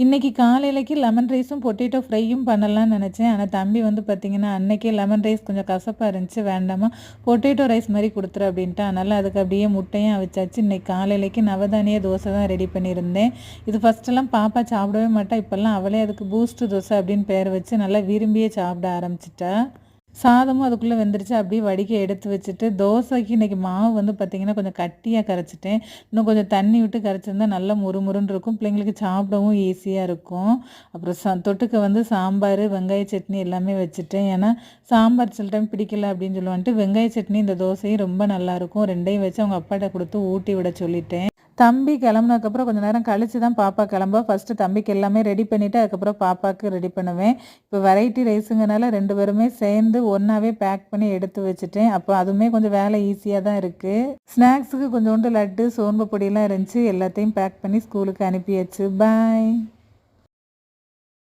இன்னைக்கு காலையிலக்கு லெமன் ரைஸும், பொட்டேட்டோ ஃப்ரையும் பண்ணலான்னு நெனச்சேன். ஆனா தம்பி வந்து பார்த்தீங்கன்னா, அன்னைக்கே லெமன் ரைஸ் கொஞ்சம் கசப்பா இருந்துச்சு. வேண்டாம்மா பொட்டேட்டோ ரைஸ் மாரி குடுத்துரு அப்டின்ட்டான். அதனால அதுக்கு அப்படியே முட்டையும் அவிச்சாச்சு. இன்னைக்கு காலையிலக்கு நவதானிய தோசை தான் ரெடி பண்ணியிருந்தேன். இது ஃபர்ஸ்ட்டெல்லாம் பாப்பா சாப்பிடவே மாட்டா. இப்பல்லாம் அவளே அதுக்கு பூஸ்ட் தோசை அப்படின்னு பேர் வச்சு நல்லா விரும்பியே சாப்பிட ஆரம்பிச்சுட்டா. சாதமும் அதுக்குள்ளே வெந்துருச்சு. அப்படியே வடிக்க எடுத்து வச்சுட்டு, தோசைக்கு இன்னைக்கு மாவு வந்து பார்த்தீங்கன்னா, கொஞ்சம் கட்டியா கரைச்சுட்டேன். இன்னும் கொஞ்சம் தண்ணி விட்டு கரைச்சிருந்தா நல்லா முறுமுறுன்னு இருக்கும். பிள்ளைங்களுக்கு சாப்பிடவும் ஈஸியா இருக்கும். அப்புறம் தொட்டுக்க வந்து சாம்பார், வெங்காய சட்னி எல்லாமே வச்சுட்டேன். ஏன்னா, சாம்பார் சில டைம் பிடிக்கல அப்படின்னு சொல்லுவான்ட்டு, வெங்காய சட்னி இந்த தோசையும் ரொம்ப நல்லாயிருக்கும். 2யும் வச்சு அவங்க அப்பாட்ட குடுத்து ஊட்டி விட சொல்லிட்டேன். தம்பி கிளம்புனதுக்கப்புறம் கொஞ்சம் நேரம் கழிச்சு தான் பாப்பா கிளம்புவா. ஃபர்ஸ்ட்டு தம்பிக்கு எல்லாமே ரெடி பண்ணிவிட்டு, அதுக்கப்புறம் பாப்பாவுக்கு ரெடி பண்ணுவேன். இப்போ வெரைட்டி ரைஸுங்கனால 2 பேருமே சேர்ந்து ஒண்ணாவே பேக் பண்ணி எடுத்து வச்சுட்டேன். அப்போ அதுவுமே கொஞ்சம் வேலை ஈஸியா தான் இருக்கு. ஸ்நாக்ஸுக்கு கொஞ்சோண்டு லட்டு, சோன்பு பொடியெல்லாம் இருந்துச்சு. எல்லாத்தையும் பேக் பண்ணி ஸ்கூலுக்கு அனுப்பியாச்சு. பாய்.